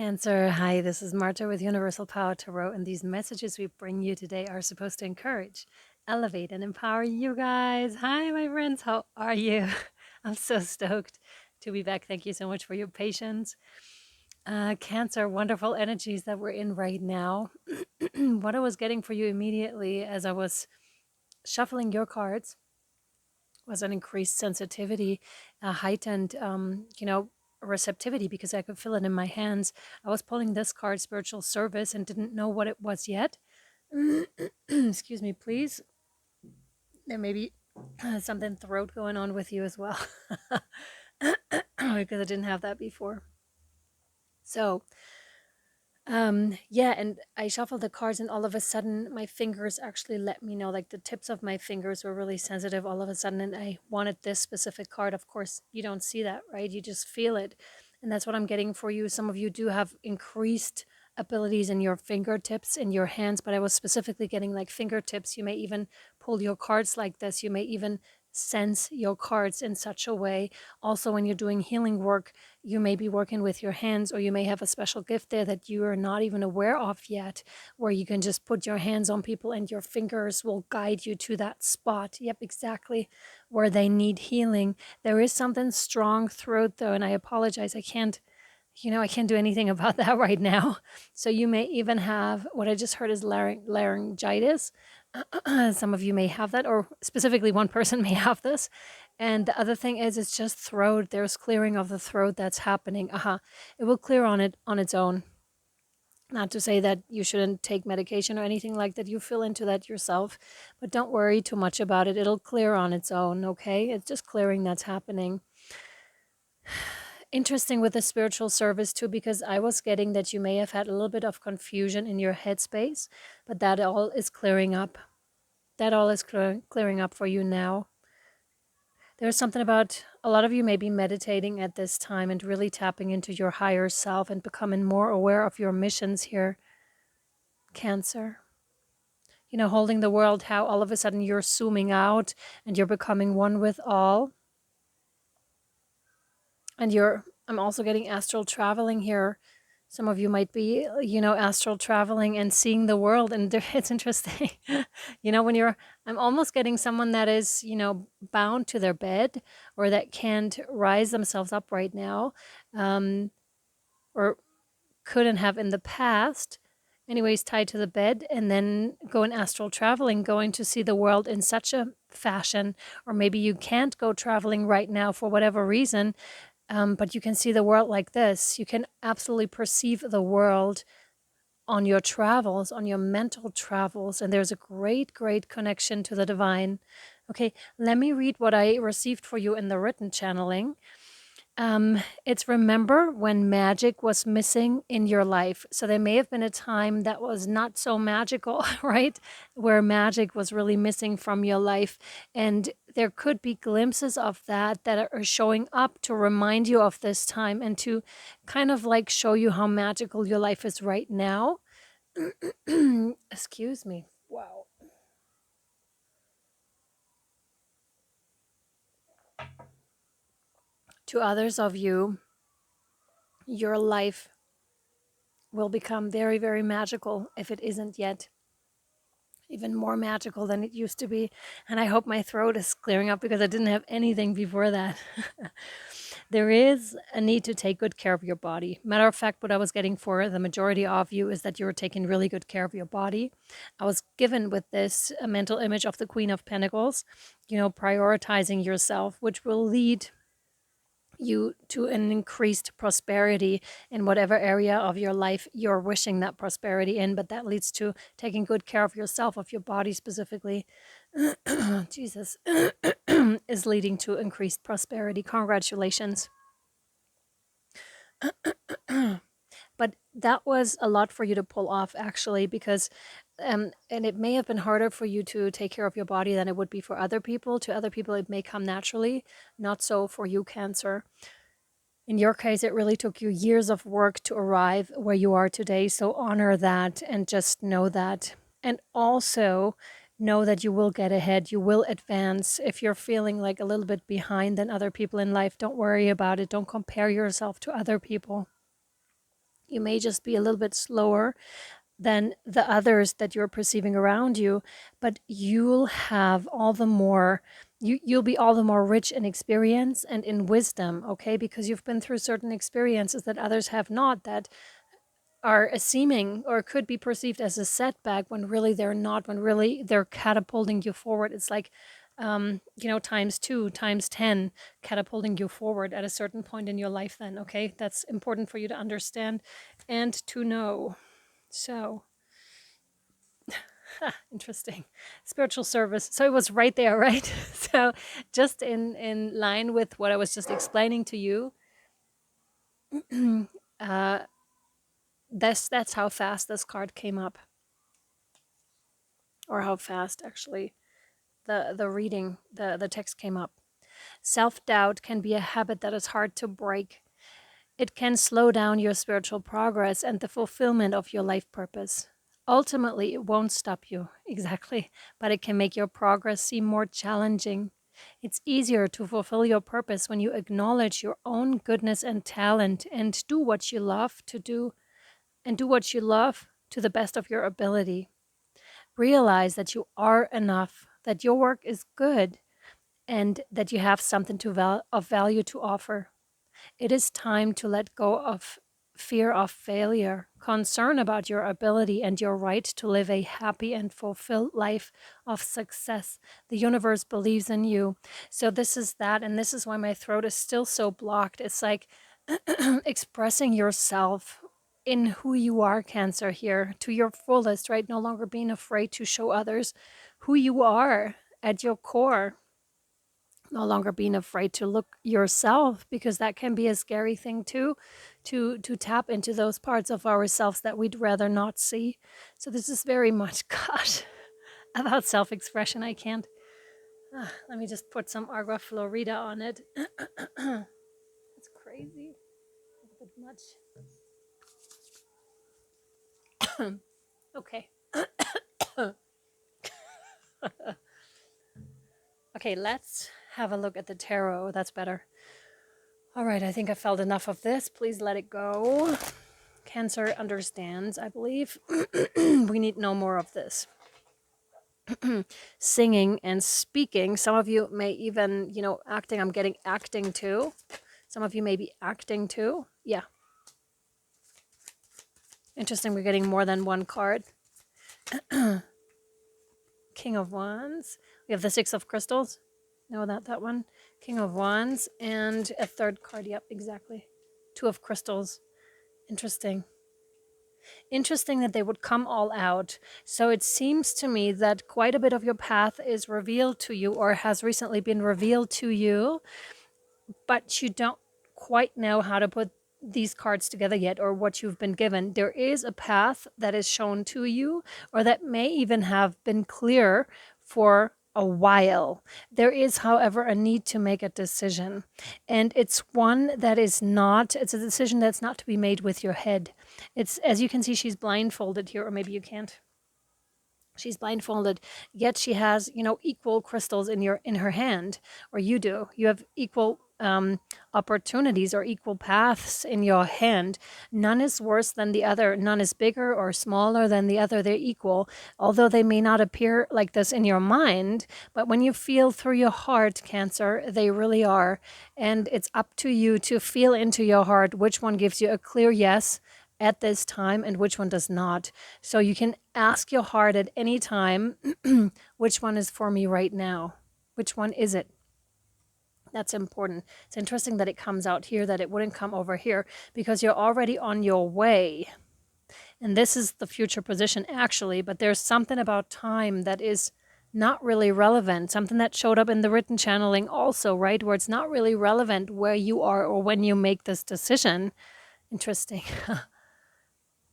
Cancer, hi, this is Marta with Universal Power Tarot, and these messages we bring you today are supposed to encourage, elevate, and empower you guys. Hi, my friends, how are you? I'm so stoked to be back. Thank you so much for your patience. Cancer, wonderful energies that we're in right now. What I was getting for you immediately as I was shuffling your cards was an increased sensitivity, a heightened, receptivity because I could feel it in my hands. I was pulling this card, spiritual service, and didn't know what it was yet. Excuse me, please. There may be something throat going on with you as well because I didn't have that before. So, yeah, and I shuffled the cards, and all of a sudden, my fingers actually let me know, like the tips of my fingers were really sensitive all of a sudden, and I wanted this specific card. Of course, you don't see that, right? You just feel it. And that's what I'm getting for you. Some of you do have increased abilities in your fingertips, in your hands, but I was specifically getting like fingertips. You may even pull your cards like this. You may even sense your cards in such a way. Also, when you're doing healing work, you may be working with your hands, or you may have a special gift there that you are not even aware of yet, where you can just put your hands on people and your fingers will guide you to that spot. Yep, exactly where they need healing. There is something strong throat though, and I apologize. I can't do anything about that right now. So you may even have what I just heard is laryngitis. Some of you may have that, or specifically one person may have this. And the other thing is it's just throat. There's clearing of the throat that's happening. It will clear on its own. Not to say that you shouldn't take medication or anything like that. You feel into that yourself, but don't worry too much about it. It'll clear on its own, okay? It's just clearing that's happening. Interesting with the spiritual service too, because I was getting that you may have had a little bit of confusion in your headspace, but that all is clearing up. That all is clearing up for you now. There's something about a lot of you may be meditating at this time and really tapping into your higher self and becoming more aware of your missions here, Cancer. Holding the world, how all of a sudden you're zooming out and you're becoming one with all. And I'm also getting astral traveling here. Some of you might be, astral traveling and seeing the world. And it's interesting, I'm almost getting someone that is, bound to their bed or that can't rise themselves up right now, or couldn't have in the past. Anyways, tied to the bed and then going astral traveling, going to see the world in such a fashion, or maybe you can't go traveling right now for whatever reason. But you can see the world like this. You can absolutely perceive the world on your travels, on your mental travels, and there's a great, great connection to the divine. Okay, let me read what I received for you in the written channeling. It's remember when magic was missing in your life. So there may have been a time that was not so magical, right? Where magic was really missing from your life. And there could be glimpses of that are showing up to remind you of this time and to kind of like show you how magical your life is right now. Excuse me. Wow. To others of you, your life will become very, very magical if it isn't yet. Even more magical than it used to be. And I hope my throat is clearing up because I didn't have anything before that. There is a need to take good care of your body. Matter of fact, what I was getting for the majority of you is that you're taking really good care of your body. I was given with this a mental image of the Queen of Pentacles, prioritizing yourself, which will lead you to an increased prosperity in whatever area of your life you're wishing that prosperity in, but that leads to taking good care of yourself, of your body specifically. Jesus, is leading to increased prosperity. Congratulations. But that was a lot for you to pull off, actually, because and it may have been harder for you to take care of your body than it would be for other people. To other people, it may come naturally, not so for you, Cancer. In your case, it really took you years of work to arrive where you are today. So honor that and just know that. And also know that you will get ahead. You will advance. If you're feeling like a little bit behind than other people in life, don't worry about it. Don't compare yourself to other people. You may just be a little bit slower than the others that you're perceiving around you, but you'll have all the more you'll be all the more rich in experience and in wisdom, okay? Because you've been through certain experiences that others have not, that are a seeming or could be perceived as a setback when really they're not, when really they're catapulting you forward. It's like, times two, times 10, catapulting you forward at a certain point in your life, then, okay? That's important for you to understand and to know. So, interesting. Spiritual service. So it was right there, right? So, just in line with what I was just explaining to you, uh, that's how fast this card came up, or how fast actually the reading, the text came up. Self-doubt can be a habit that is hard to break. It can slow down your spiritual progress and the fulfillment of your life purpose. Ultimately, it won't stop you, exactly, but it can make your progress seem more challenging. It's easier to fulfill your purpose when you acknowledge your own goodness and talent and do what you love to do, and do what you love to the best of your ability. Realize that you are enough, that your work is good, and that you have something of value to offer. It is time to let go of fear of failure, concern about your ability and your right to live a happy and fulfilled life of success. The universe believes in you. So this is that, and this is why my throat is still so blocked. It's like expressing yourself in who you are, Cancer, here to your fullest, right? No longer being afraid to show others who you are at your core. No longer being afraid to look yourself, because that can be a scary thing too, to tap into those parts of ourselves that we'd rather not see. So this is very much, gosh, about self-expression. I can't. Let me just put some Agua Florida on it. That's crazy. A bit much. Okay. Okay, let's have a look at the tarot. That's better. All right, I think I felt enough of this. Please let it go. Cancer understands, I believe. We need no more of this. Singing and speaking. Some of you may even, acting. I'm getting acting too. Some of you may be acting too. Yeah. Interesting, we're getting more than one card. King of Wands. We have the Six of Crystals. No, not that one. King of Wands and a third card. Yep, exactly. Two of Crystals. Interesting. Interesting that they would come all out. So it seems to me that quite a bit of your path is revealed to you, or has recently been revealed to you, but you don't quite know how to put these cards together yet, or what you've been given. There is a path that is shown to you, or that may even have been clear for a while. There is, however, a need to make a decision. And it's one that is not, it's a decision that's not to be made with your head. It's, as you can see, she's blindfolded here, or maybe you can't. She's blindfolded, yet she has, equal crystals in her hand, or you do. You have equal opportunities or equal paths in your hand. None is worse than the other. None is bigger or smaller than the other. They're equal, although they may not appear like this in your mind. But when you feel through your heart, Cancer, they really are. And it's up to you to feel into your heart which one gives you a clear yes at this time and which one does not. So you can ask your heart at any time, which one is for me right now? Which one is it? That's important. It's interesting that it comes out here, that it wouldn't come over here, because you're already on your way. And this is the future position, actually, but there's something about time that is not really relevant. Something that showed up in the written channeling also, right? Where it's not really relevant where you are or when you make this decision. Interesting.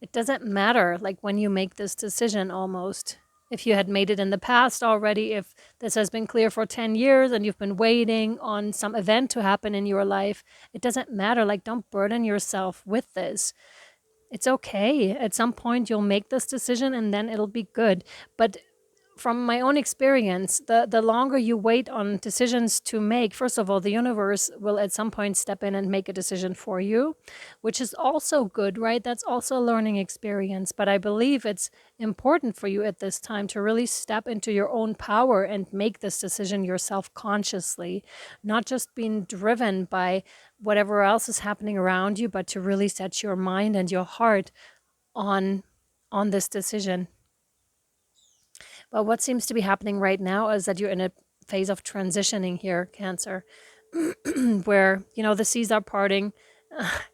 It doesn't matter, like, when you make this decision, almost. If you had made it in the past already, if this has been clear for 10 years and you've been waiting on some event to happen in your life, it doesn't matter. Like, don't burden yourself with this. It's okay. At some point, you'll make this decision and then it'll be good. But from my own experience, the longer you wait on decisions to make, first of all, the universe will at some point step in and make a decision for you, which is also good, right? That's also a learning experience. But I believe it's important for you at this time to really step into your own power and make this decision yourself consciously, not just being driven by whatever else is happening around you, but to really set your mind and your heart on this decision. But what seems to be happening right now is that you're in a phase of transitioning here, Cancer, where, the seas are parting.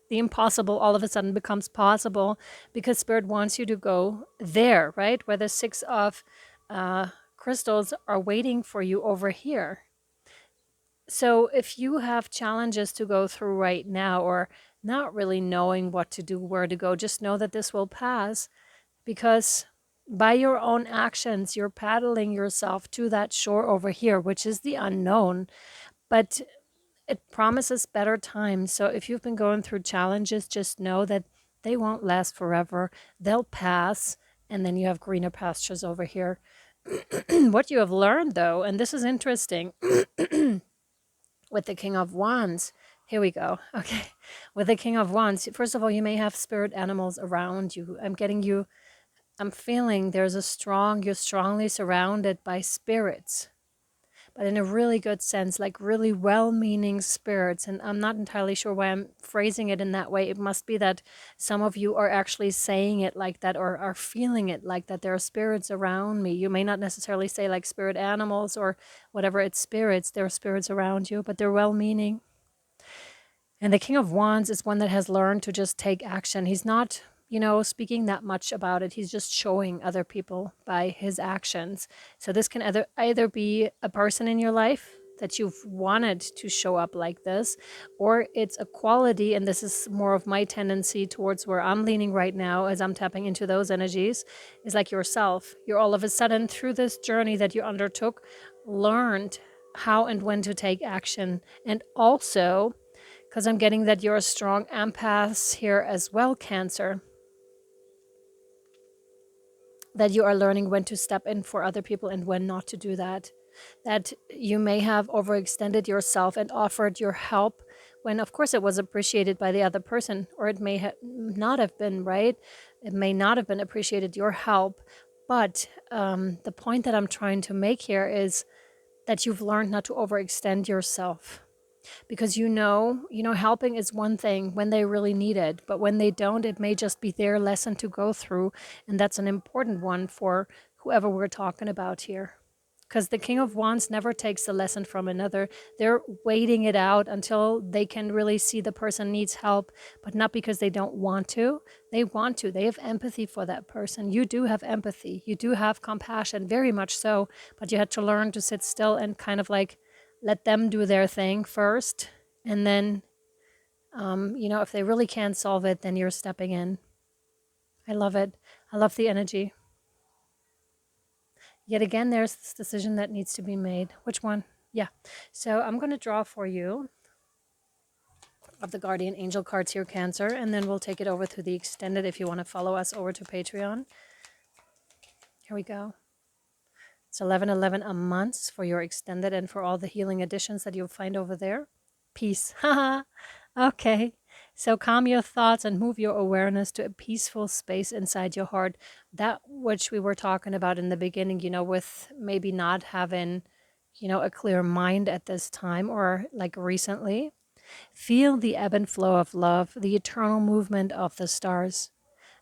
The impossible all of a sudden becomes possible because Spirit wants you to go there, right? Where the six of crystals are waiting for you over here. So if you have challenges to go through right now, or not really knowing what to do, where to go, just know that this will pass, because by your own actions, you're paddling yourself to that shore over here, which is the unknown, but it promises better times. So if you've been going through challenges, just know that they won't last forever. They'll pass, and then you have greener pastures over here. What you have learned, though, and this is interesting, with the King of Wands, here we go. Okay. With the King of Wands, first of all, you may have spirit animals around you. I'm feeling you're strongly surrounded by spirits, but in a really good sense, like really well-meaning spirits. And I'm not entirely sure why I'm phrasing it in that way. It must be that some of you are actually saying it like that, or are feeling it like that. There are spirits around me. You may not necessarily say like spirit animals or whatever, it's spirits. There are spirits around you, but they're well-meaning. And the King of Wands is one that has learned to just take action. He's not, speaking that much about it. He's just showing other people by his actions. So this can either be a person in your life that you've wanted to show up like this, or it's a quality, and this is more of my tendency towards where I'm leaning right now as I'm tapping into those energies, is like yourself. You're all of a sudden, through this journey that you undertook, learned how and when to take action. And also, because I'm getting that you're a strong empath here as well, Cancer, that you are learning when to step in for other people and when not to do that. That you may have overextended yourself and offered your help when, of course, it was appreciated by the other person, or it may not have been, right? It may not have been appreciated, your help. But the point that I'm trying to make here is that you've learned not to overextend yourself. Because helping is one thing when they really need it, but when they don't, it may just be their lesson to go through, and that's an important one for whoever we're talking about here. Because the King of Wands never takes the lesson from another. They're waiting it out until they can really see the person needs help, but not because they don't want to. They want to. They have empathy for that person. You do have empathy. You do have compassion, very much so, but you had to learn to sit still and kind of like let them do their thing first. And then, if they really can't solve it, then you're stepping in. I love it. I love the energy. Yet again, there's this decision that needs to be made. Which one? Yeah. So I'm going to draw for you of the Guardian Angel cards here, Cancer, and then we'll take it over to the extended if you want to follow us over to Patreon. Here we go. It's 1111 a month for your extended and for all the healing additions that you'll find over there. Peace. Haha. Okay. So calm your thoughts and move your awareness to a peaceful space inside your heart. That which we were talking about in the beginning, with maybe not having, a clear mind at this time or like recently. Feel the ebb and flow of love, the eternal movement of the stars.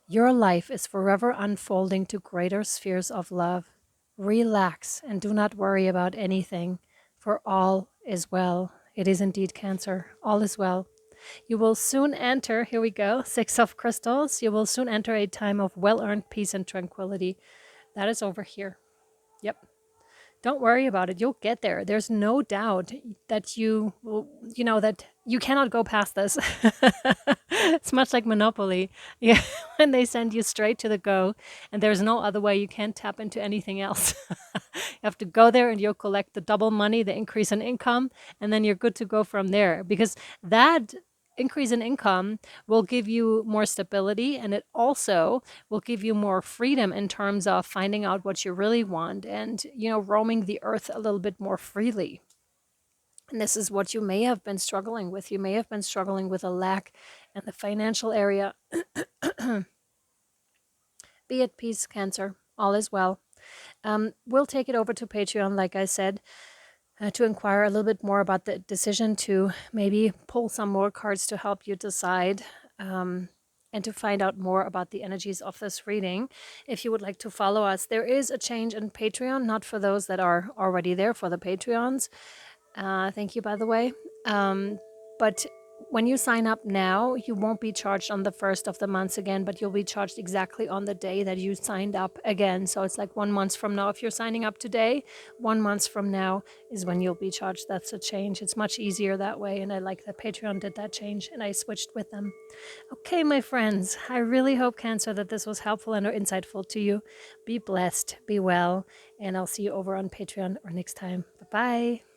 Your life is forever unfolding to greater spheres of love. Relax and do not worry about anything, for all is well. It is indeed, Cancer. All is well. You will soon enter, here we go, Six of Crystals. You will soon enter a time of well-earned peace and tranquility. That is over here. Yep. Don't worry about it. You'll get there. There's no doubt that you will, that you cannot go past this. It's much like Monopoly. Yeah, when they send you straight to the go and there's no other way, you can't tap into anything else. You have to go there and you'll collect the double money, the increase in income, and then you're good to go from there. Because that increase in income will give you more stability, and it also will give you more freedom in terms of finding out what you really want and, roaming the earth a little bit more freely. And this is what you may have been struggling with. You may have been struggling with a lack in the financial area. Be at peace, Cancer. All is well. We'll take it over to Patreon, like I said, to inquire a little bit more about the decision to maybe pull some more cards to help you decide, and to find out more about the energies of this reading. If you would like to follow us, there is a change in Patreon, not for those that are already there, for the Patreons. Thank you, by the way. But when you sign up now, you won't be charged on the first of the month again, but you'll be charged exactly on the day that you signed up again. So it's like 1 month from now. If you're signing up today, 1 month from now is when you'll be charged. That's a change. It's much easier that way. And I like that Patreon did that change and I switched with them. Okay, my friends, I really hope, Cancer, that this was helpful and or insightful to you. Be blessed, be well, and I'll see you over on Patreon or next time. Bye-bye.